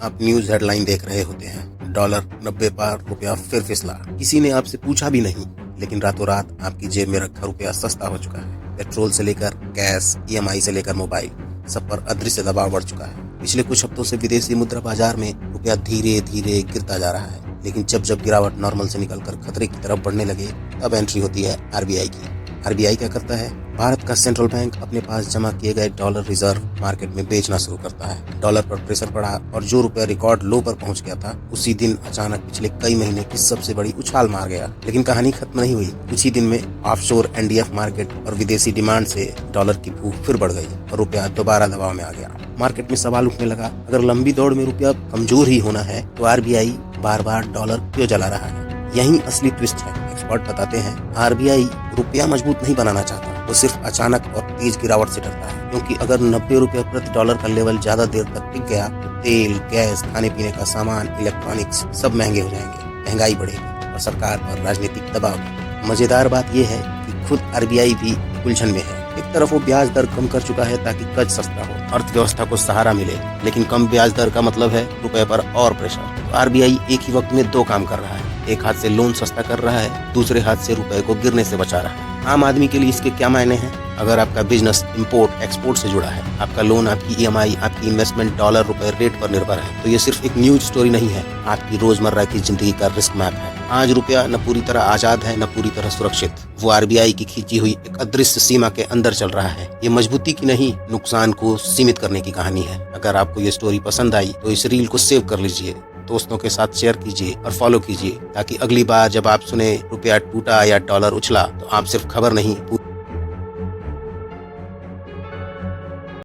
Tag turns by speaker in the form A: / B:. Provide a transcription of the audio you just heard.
A: आप news headline देख रहे होते हैं, डॉलर 90 पार, रुपया फिर फिसला। किसी ने आपसे पूछा भी नहीं, लेकिन रातों रात आपकी जेब में रखा रुपया सस्ता हो चुका है। पेट्रोल से लेकर गैस, EMI से लेकर मोबाइल, सब पर अदृश्य दबाव बढ़ चुका है। पिछले कुछ हफ्तों से विदेशी मुद्रा बाजार में रुपया धीरे धीरे गिरता जा रहा है, लेकिन जब गिरावट नॉर्मल से निकलकर खतरे की तरफ बढ़ने लगे, तब एंट्री होती है RBI की। RBI क्या करता है? भारत का सेंट्रल बैंक अपने पास जमा किए गए डॉलर रिजर्व मार्केट में बेचना शुरू करता है। डॉलर पर प्रेशर पड़ा और जो रुपया रिकॉर्ड लो पर पहुंच गया था, उसी दिन अचानक पिछले कई महीने की सबसे बड़ी उछाल मार गया। लेकिन कहानी खत्म नहीं हुई। कुछ ही दिन में ऑफशोर NDF मार्केट और विदेशी डिमांड से डॉलर की भूख फिर बढ़ गई और रुपया दोबारा दबाव में आ गया। मार्केट में सवाल उठने लगा, अगर लंबी दौड़ में रुपया कमजोर ही होना है तो RBI बार बार डॉलर क्यों जला रहा है? यही असली ट्विस्ट है। एक्सपर्ट बताते हैं, RBI रुपया मजबूत नहीं बनाना चाहता, वो सिर्फ अचानक और तेज गिरावट से डरता है। क्योंकि अगर 90 रुपये प्रति डॉलर का लेवल ज्यादा देर तक टिक गया तो तेल, गैस, खाने पीने का सामान, इलेक्ट्रॉनिक्स सब महंगे हो जाएंगे, महंगाई बढ़ेगी और सरकार पर राजनीतिक दबाव भी। मजेदार बात यह है कि खुद RBI भी उलझन में है। एक तरफ वो ब्याज दर कम कर चुका है ताकि कर्ज सस्ता हो, अर्थव्यवस्था को सहारा मिले, लेकिन कम ब्याज दर का मतलब है रुपए पर और प्रेशर। तो RBI एक ही वक्त में दो काम कर रहा है। एक हाथ से लोन सस्ता कर रहा है, दूसरे हाथ से रुपए को गिरने से बचा रहा है। आम आदमी के लिए इसके क्या मायने हैं? अगर आपका बिजनेस इंपोर्ट एक्सपोर्ट से जुड़ा है, आपका लोन, आपकी EMI, आपकी इन्वेस्टमेंट डॉलर रुपए रेट पर निर्भर है, तो ये सिर्फ एक न्यूज स्टोरी नहीं है, आपकी रोजमर्रा की जिंदगी का रिस्क मैप है। आज रुपया न पूरी तरह आजाद है, न पूरी तरह सुरक्षित। वो RBI की खींची हुई एक अदृश्य सीमा के अंदर चल रहा है। ये मजबूती की नहीं, नुकसान को सीमित करने की कहानी है। अगर आपको ये स्टोरी पसंद आई तो इस रील को सेव कर लीजिए, दोस्तों के साथ शेयर कीजिए और फॉलो कीजिए, ताकि अगली बार जब आप सुने रुपया टूटा या डॉलर उछला तो आप सिर्फ खबर नहीं